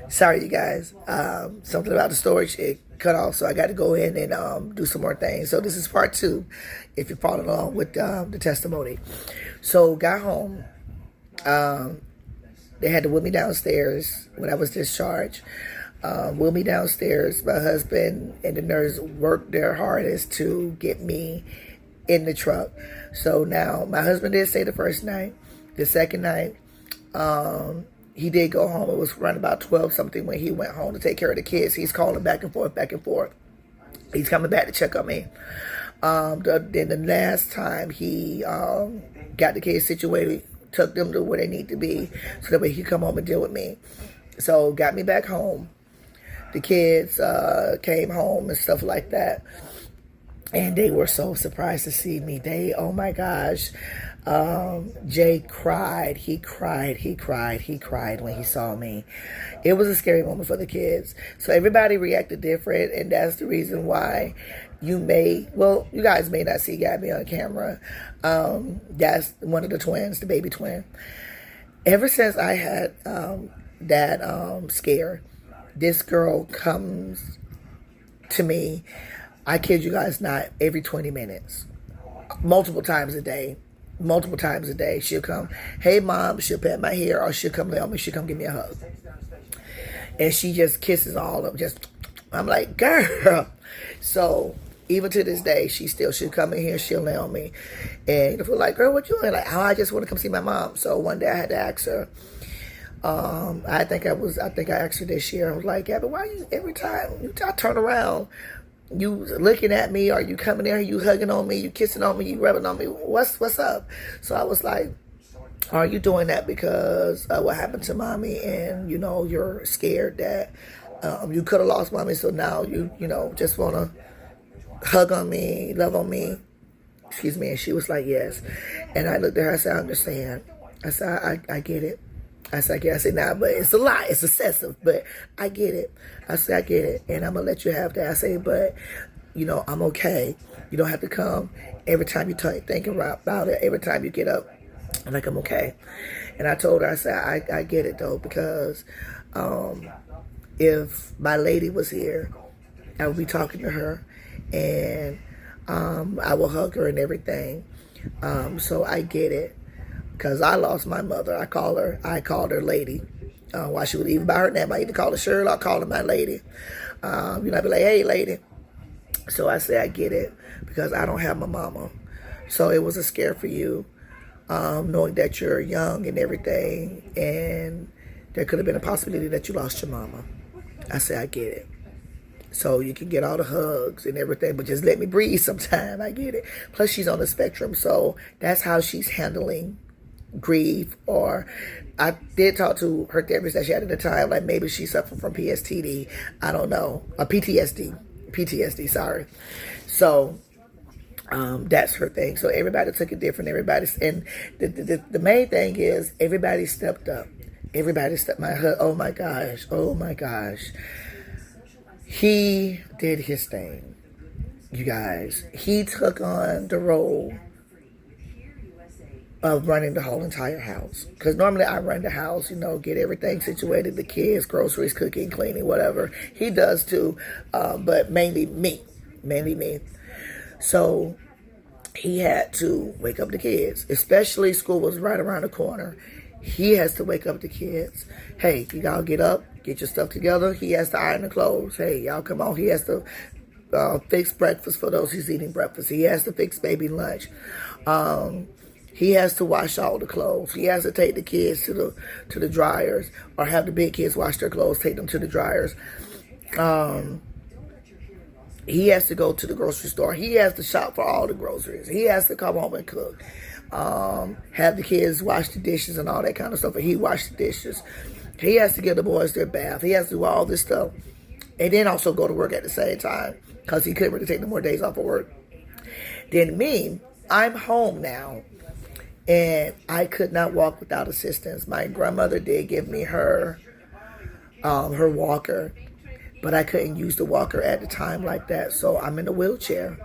Sorry, you guys. Something about the storage it cut off, so I got to go in and do some more things. So this is part two, if you're following along with the testimony. So got home. Um, they had to wheel me downstairs when I was discharged. Wheel me downstairs. My husband and the nurse worked their hardest to get me in the truck. So now my husband did stay the first night. The second night, he did go home. It was around about 12 something when he went home to take care of the kids. He's calling back and forth, back and forth. He's coming back to check on me. Then the last time he got the kids situated, took them to where they need to be so that way he could come home and deal with me. So got me back home. The kids came home and stuff like that. And they were so surprised to see me. Oh my gosh. Jay cried. He cried when he saw me. It was a scary moment for the kids. So everybody reacted different, and that's the reason why you guys may not see Gabby on camera. That's one of the twins, the baby twin. Ever since I had that scare, this girl comes to me, I kid you guys not, every 20 minutes. Multiple times a day. She'll come, hey mom, she'll pat my hair, or she'll come lay on me, she'll come give me a hug. And she just kisses all of them. I'm like, girl. So even to this day, she'll come in here, she'll lay on me. And if we're like, girl, what you doing? Like, oh, I just want to come see my mom. So one day I had to ask her. I think I asked her this year. I was like, yeah, but why you every time I turn around, you looking at me, or you coming there, you hugging on me, you kissing on me, you rubbing on me, what's up? So I was like, are you doing that because what happened to mommy, and you're scared that you could have lost mommy, so now you just want to hug on me, love on me? Excuse me. And she was like, yes. And I looked at her, I said, I understand. I said, I get it. I said, nah, but it's a lot. It's excessive, but I get it. I said, I get it, and I'm going to let you have that. I say, but, I'm okay. You don't have to come every time you think about it, every time you get up. I'm like, I'm okay. And I told her, I said, I get it, though, because if my lady was here, I would be talking to her, and I will hug her and everything. So I get it. Because I lost my mother. I called her lady. While she was even by her name, I either call her Shirley or call her my lady. I'd be like, hey, lady. So I say, I get it, because I don't have my mama. So it was a scare for you, knowing that you're young and everything, and there could have been a possibility that you lost your mama. I say, I get it. So you can get all the hugs and everything, but just let me breathe sometime. I get it. Plus, she's on the spectrum, so that's how she's handling grief. Or I did talk to her therapist that she had at the time, like maybe she suffered from PSTD, I don't know, or PTSD, sorry. So that's her thing. So everybody took it different. And the main thing is everybody stepped up. Oh my gosh, he did his thing, you guys. He took on the role of running the whole entire house. Because normally I run the house, get everything situated, the kids, groceries, cooking, cleaning, whatever. He does too, but mainly me. So he had to wake up the kids, especially school was right around the corner. He has to wake up the kids. Hey, you all get up, get your stuff together. He has to iron the clothes. Hey, y'all come on. He has to fix breakfast for those who's eating breakfast. He has to fix baby lunch. He has to wash all the clothes. He has to take the kids to the dryers, or have the big kids wash their clothes, take them to the dryers. He has to go to the grocery store. He has to shop for all the groceries. He has to come home and cook. Have the kids wash the dishes and all that kind of stuff, and he washed the dishes. He has to give the boys their bath. He has to do all this stuff. And then also go to work at the same time, because he couldn't really take no more days off of work. Then me, I'm home now. And I could not walk without assistance. My grandmother did give me her walker, but I couldn't use the walker at the time like that. So I'm in a wheelchair.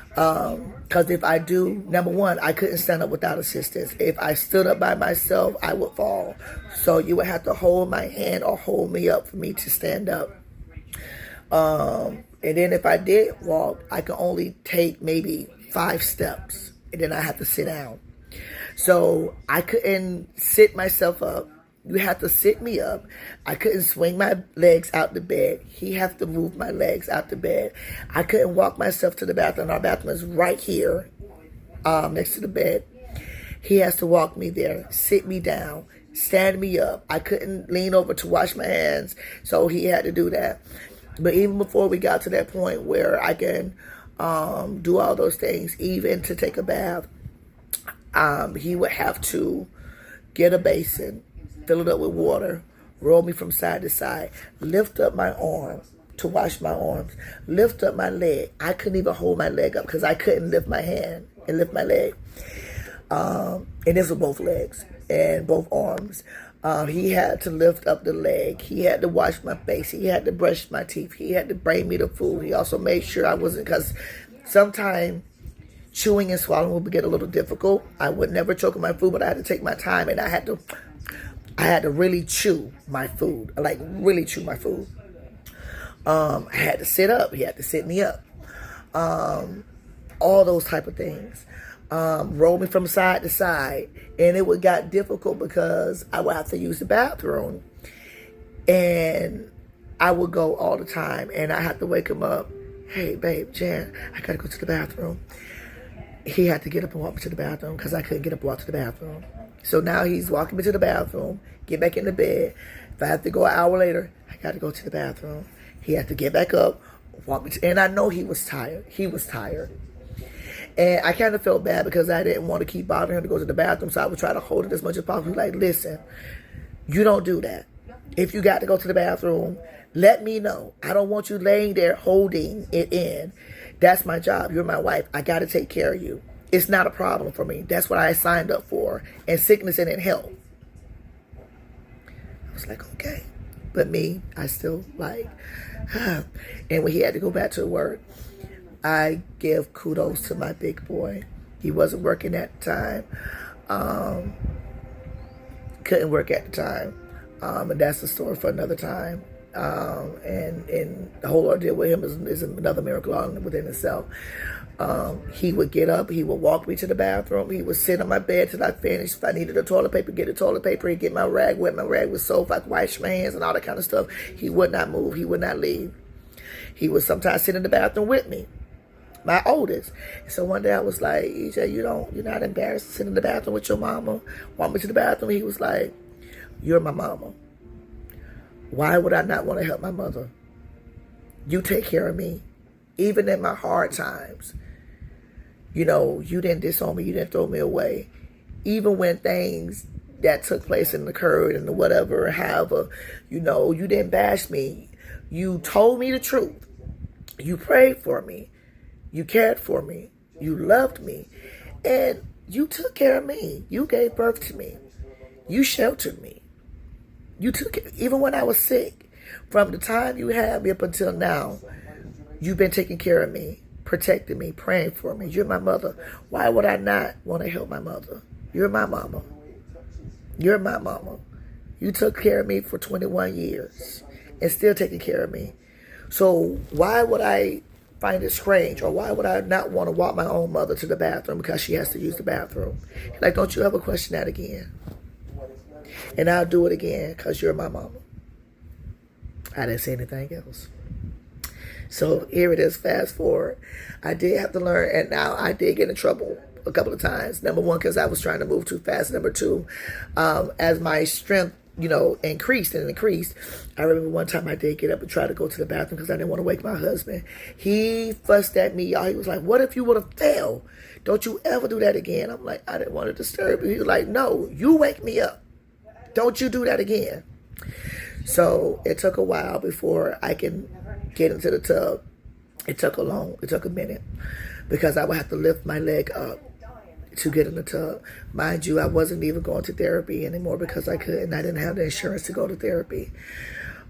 Because if I do, number one, I couldn't stand up without assistance. If I stood up by myself, I would fall. So you would have to hold my hand or hold me up for me to stand up. And then if I did walk, I could only take maybe 5 steps, and then I had to sit down. So I couldn't sit myself up. You have to sit me up. I couldn't swing my legs out the bed. He have to move my legs out the bed. I couldn't walk myself to the bathroom. Our bathroom is right here, next to the bed. He has to walk me there, sit me down, stand me up. I couldn't lean over to wash my hands, so he had to do that. But even before we got to that point where I can do all those things, even to take a bath, he would have to get a basin, fill it up with water, roll me from side to side, lift up my arm to wash my arms, lift up my leg. I couldn't even hold my leg up because I couldn't lift my hand and lift my leg. And this was both legs and both arms. He had to lift up the leg. He had to wash my face. He had to brush my teeth. He had to bring me the food. He also made sure I wasn't, because sometimes chewing and swallowing would get a little difficult. I would never choke on my food, but I had to take my time, and I had to really chew my food, like really chew my food. I had to sit up. He had to sit me up. All those type of things. Roll me from side to side. And it would got difficult because I would have to use the bathroom. And I would go all the time. And I had to wake him up. Hey, babe, Jan, I got to go to the bathroom. He had to get up and walk me to the bathroom because I couldn't get up and walk to the bathroom. So now he's walking me to the bathroom, get back in the bed. If I have to go an hour later, I got to go to the bathroom. He had to get back up, walk me to, and I know he was tired. He was tired. And I kind of felt bad because I didn't want to keep bothering him to go to the bathroom, so I would try to hold it as much as possible. Like, listen, you don't do that. If you got to go to the bathroom, let me know. I don't want you laying there holding it in. That's my job. You're my wife. I got to take care of you. It's not a problem for me. That's what I signed up for. And sickness and in health. I was like, okay. But me, I still like, and when he had to go back to work, I give kudos to my big boy. He wasn't working at the time. Couldn't work at the time. And that's a story for another time. And the whole ordeal with him is another miracle within itself. He would get up, he would walk me to the bathroom, he would sit on my bed till I finished. If I needed the toilet paper, get the toilet paper, he'd get my rag, wet my rag with soap, I could wash my hands and all that kind of stuff. He would not move, he would not leave. He would sometimes sit in the bathroom with me, my oldest. So one day I was like, EJ, you're not embarrassed to sit in the bathroom with your mama? Walk me to the bathroom. He was like, you're my mama. Why would I not want to help my mother? You take care of me. Even in my hard times. You didn't disown me. You didn't throw me away. Even when things that took place and occurred and whatever, however, you didn't bash me. You told me the truth. You prayed for me. You cared for me. You loved me. And you took care of me. You gave birth to me. You sheltered me. You took it, even when I was sick. From the time you had me up until now, you've been taking care of me, protecting me, praying for me. You're my mother. Why would I not want to help my mother? You're my mama. You're my mama. You took care of me for 21 years and still taking care of me. So why would I find it strange, or why would I not want to walk my own mother to the bathroom because she has to use the bathroom? Like, don't you ever question that again. And I'll do it again because you're my mama. I didn't say anything else. So here it is, fast forward. I did have to learn, and now I did get in trouble a couple of times. Number one, because I was trying to move too fast. Number two, as my strength, increased and increased. I remember one time I did get up and try to go to the bathroom because I didn't want to wake my husband. He fussed at me, y'all. He was like, what if you would have fell? Don't you ever do that again. I'm like, I didn't want to disturb you. He was like, no, you wake me up. Don't you do that again. So it took a while before I can get into the tub. It took a minute because I would have to lift my leg up to get in the tub. Mind you, I wasn't even going to therapy anymore because I couldn't. I didn't have the insurance to go to therapy.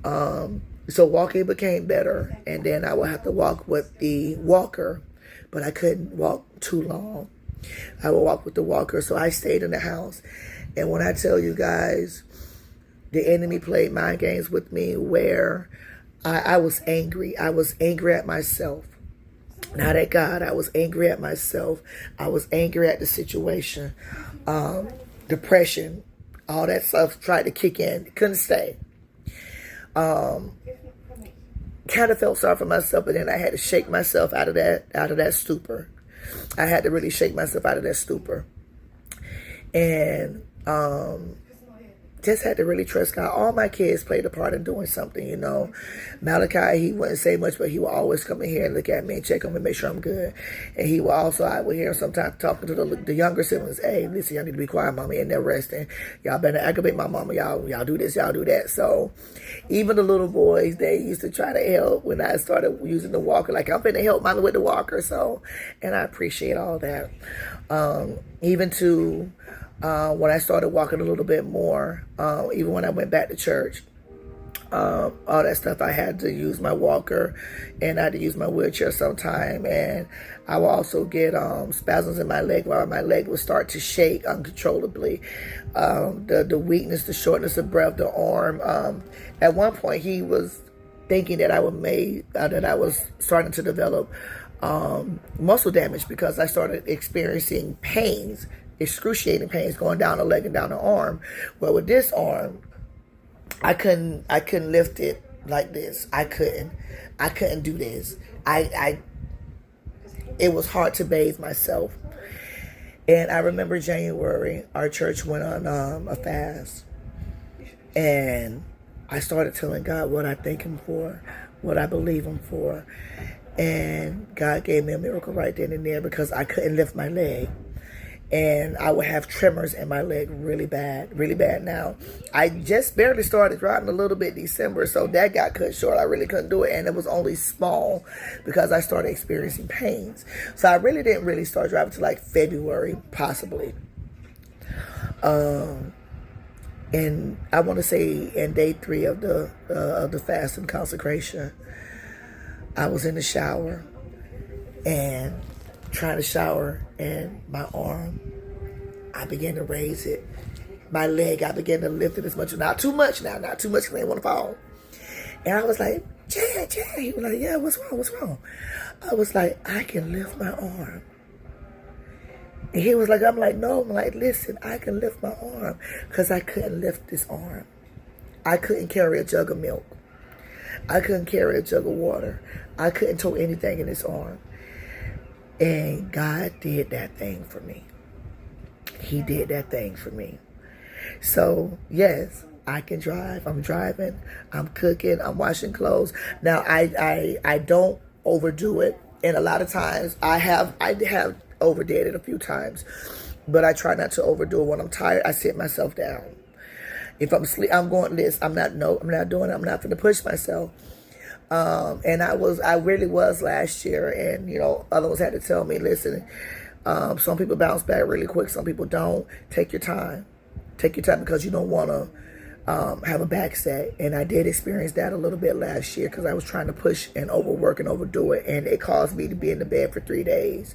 So walking became better, and then I would have to walk with the walker but I couldn't walk too long. I would walk with the walker, so I stayed in the house. And when I tell you guys, the enemy played mind games with me where I was angry. I was angry at myself. Not at God. I was angry at myself. I was angry at the situation. Depression, all that stuff tried to kick in. Couldn't stay. Kind of felt sorry for myself, but then I had to shake myself out of that stupor. I had to really shake myself out of that stupor. And just had to really trust God. All my kids played a part in doing something, you know. Malachi, he wouldn't say much, but he would always come in here and look at me and check on me and make sure I'm good. And he would also, I would hear him sometimes talking to the younger siblings. Hey, listen, y'all need to be quiet, mommy, and they're resting. Y'all better aggravate my mama. Y'all do this, y'all do that. So even the little boys, they used to try to help when I started using the walker. Like, I'm finna help mommy with the walker. So, and I appreciate all that. Even to... when I started walking a little bit more, even when I went back to church, all that stuff, I had to use my walker and I had to use my wheelchair sometime. And I would also get spasms in my leg while my leg would start to shake uncontrollably. The weakness, the shortness of breath, the arm. At one point, he was thinking that I was starting to develop muscle damage because I started experiencing pains, excruciating pains going down the leg and down the arm. Well, with this arm, I couldn't lift it like this. I couldn't do this. It was hard to bathe myself. And I remember January, our church went on a fast. And I started telling God what I thank him for, what I believe him for. And God gave me a miracle right then and there because I couldn't lift my leg. And I would have tremors in my leg really bad now. I just barely started driving a little bit December, so that got cut short. I really couldn't do it, and it was only small because I started experiencing pains. So I really didn't start driving till like February, possibly. And I want to say in day 3 of the fast and consecration, I was in the shower and trying to shower, and my arm, I began to raise it. My leg, I began to lift it as much. Not too much now, not too much because I didn't want to fall. And I was like, Chad. He was like, yeah, what's wrong? I was like, I can lift my arm. And he was like, I'm like, no. I'm like, listen, I can lift my arm because I couldn't lift this arm. I couldn't carry a jug of milk. I couldn't carry a jug of water. I couldn't tow anything in this arm. And God did that thing for me. He did that thing for me. So, yes, I can drive. I'm driving. I'm cooking. I'm washing clothes. Now, I don't overdo it. And a lot of times, I have overdid it a few times. But I try not to overdo it. When I'm tired, I sit myself down. If I'm asleep, I'm going, listen, I'm not doing it. I'm not going to push myself. And I really was last year, and you know, others had to tell me, listen, some people bounce back really quick, some people don't. Take your time because you don't want to have a backset. And I did experience that a little bit last year because I was trying to push and overwork and overdo it, and it caused me to be in the bed for 3 days.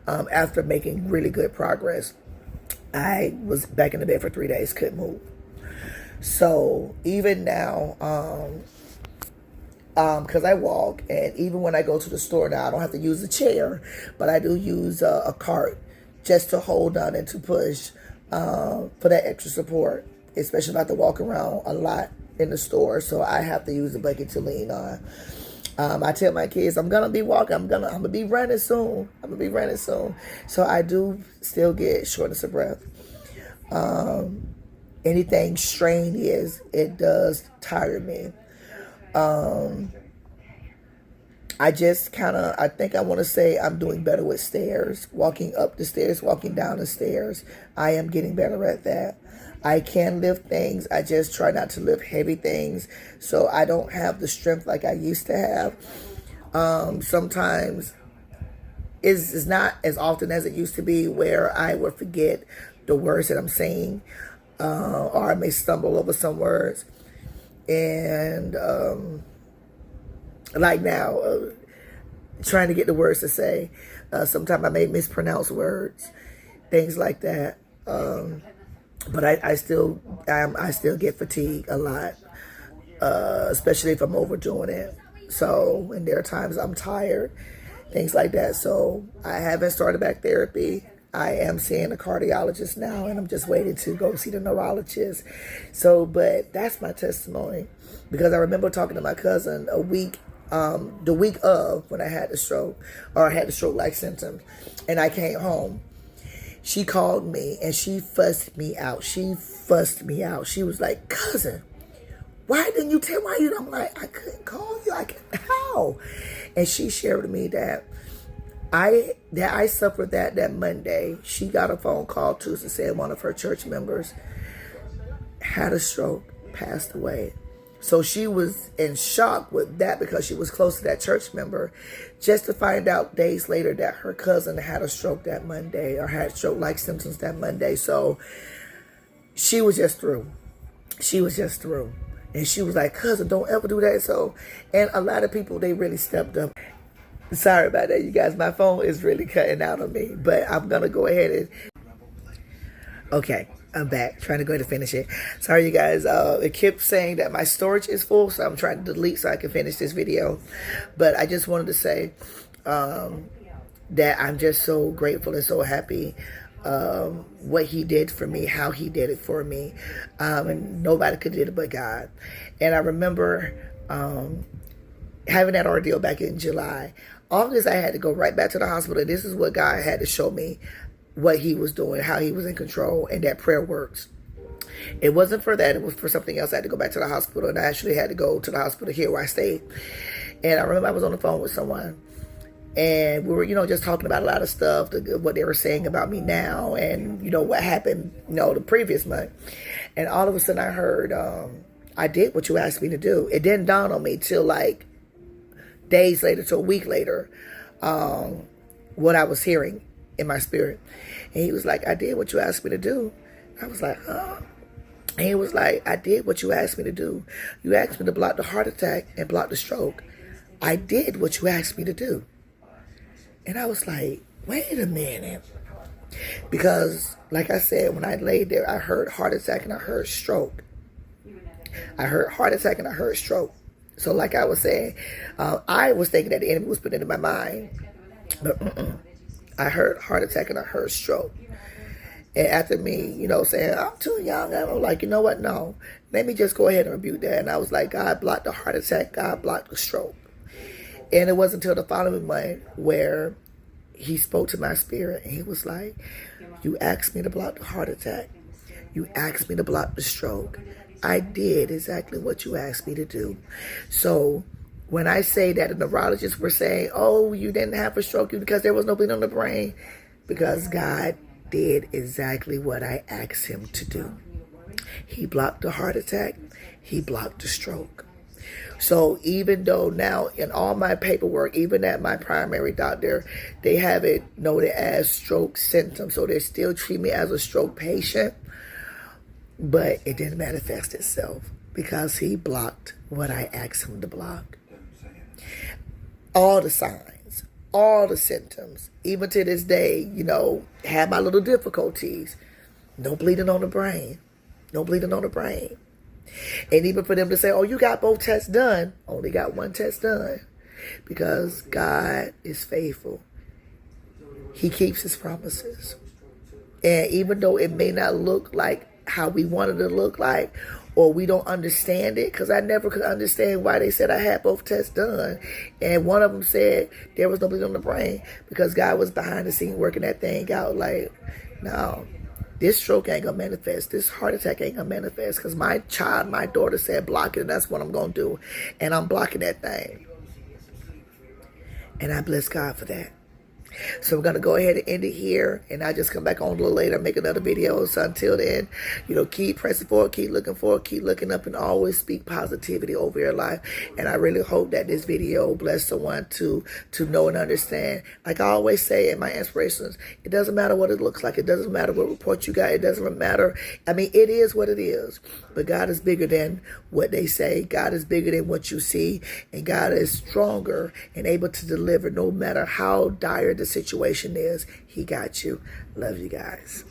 After making really good progress, I was back in the bed for 3 days, couldn't move. So even now, because I walk, and even when I go to the store now, I don't have to use a chair, but I do use a cart just to hold on and to push for that extra support, especially if I have to walk around a lot in the store, so I have to use a bucket to lean on. I tell my kids, I'm gonna be walking, I'm gonna be running soon. So I do still get shortness of breath. Anything strenuous, it does tire me. I think I want to say I'm doing better with stairs, walking up the stairs, walking down the stairs. I am getting better at that. I can lift things. I just try not to lift heavy things, so I don't have the strength like I used to have. Sometimes it's not as often as it used to be where I would forget the words that I'm saying, or I may stumble over some words. And like now, trying to get the words to say. Sometimes I may mispronounce words, things like that. But I still get fatigued a lot, especially if I'm overdoing it. So, and there are times I'm tired, things like that. So I haven't started back therapy. I am seeing a cardiologist now, and I'm just waiting to go see the neurologist. So, but that's my testimony, because I remember talking to my cousin the week of when I had the stroke, or I had the stroke-like symptoms, and I came home. She called me and she fussed me out. She was like, cousin, why didn't you tell why you? I'm like, I couldn't call you. How? And she shared with me that I suffered that Monday. She got a phone call Tuesday saying one of her church members had a stroke, passed away. So she was in shock with that, because she was close to that church member, just to find out days later that her cousin had a stroke that Monday, or had stroke-like symptoms that Monday. So she was just through. And she was like, cousin, don't ever do that. So, and a lot of people, they really stepped up. Sorry about that, you guys. My phone is really cutting out on me, but I'm going to go ahead and... Okay, I'm back. Trying to go ahead and finish it. Sorry, you guys. It kept saying that my storage is full, so I'm trying to delete so I can finish this video. But I just wanted to say that I'm just so grateful and so happy what he did for me, how he did it for me. And nobody could do it but God. And I remember having that ordeal back in July. August, I had to go right back to the hospital. This is what God had to show me, what he was doing, how he was in control, and that prayer works. It wasn't for that. It was for something else. I had to go back to the hospital, and I actually had to go to the hospital here where I stayed. And I remember I was on the phone with someone, and we were, just talking about a lot of stuff, what they were saying about me now, and, what happened, the previous month. And all of a sudden I heard, I did what you asked me to do. It didn't dawn on me till like days later, till a week later, what I was hearing in my spirit. And he was like, I did what you asked me to do. I was like, huh? And he was like, I did what you asked me to do. You asked me to block the heart attack and block the stroke. I did what you asked me to do. And I was like, wait a minute. Because, like I said, when I laid there, I heard heart attack and I heard stroke. I heard heart attack and I heard stroke. So like I was saying, I was thinking that the enemy was putting it in my mind. But I heard heart attack and I heard stroke. And after me, saying, I'm too young, I'm like, you know what? No, let me just go ahead and rebuke that. And I was like, God blocked the heart attack, God blocked the stroke. And it wasn't until the following month where he spoke to my spirit. And he was like, you asked me to block the heart attack. You asked me to block the stroke. I did exactly what you asked me to do. So when I say that the neurologists were saying, oh, you didn't have a stroke because there was no bleeding on the brain, because God did exactly what I asked him to do. He blocked the heart attack. He blocked the stroke. So even though now in all my paperwork, even at my primary doctor, they have it noted as stroke symptoms. So they still treat me as a stroke patient, but it didn't manifest itself because he blocked what I asked him to block. All the signs, all the symptoms, even to this day, had my little difficulties. No bleeding on the brain. No bleeding on the brain. And even for them to say, oh, you got both tests done, only got one test done. Because God is faithful. He keeps his promises. And even though it may not look like how we wanted it to look like, or we don't understand it, because I never could understand why they said I had both tests done. And one of them said there was no bleeding on the brain because God was behind the scene working that thing out. Like, no, this stroke ain't going to manifest. This heart attack ain't going to manifest because my daughter said block it, and that's what I'm going to do. And I'm blocking that thing. And I bless God for that. So we're going to go ahead and end it here. And I'll just come back on a little later, make another video. So until then, keep pressing forward, keep looking up, and always speak positivity over your life. And I really hope that this video bless someone to know and understand. Like I always say in my inspirations, it doesn't matter what it looks like. It doesn't matter what report you got. It doesn't matter. I mean, it is what it is. But God is bigger than what they say. God is bigger than what you see. And God is stronger and able to deliver no matter how dire the situation is. He got you. Love you guys.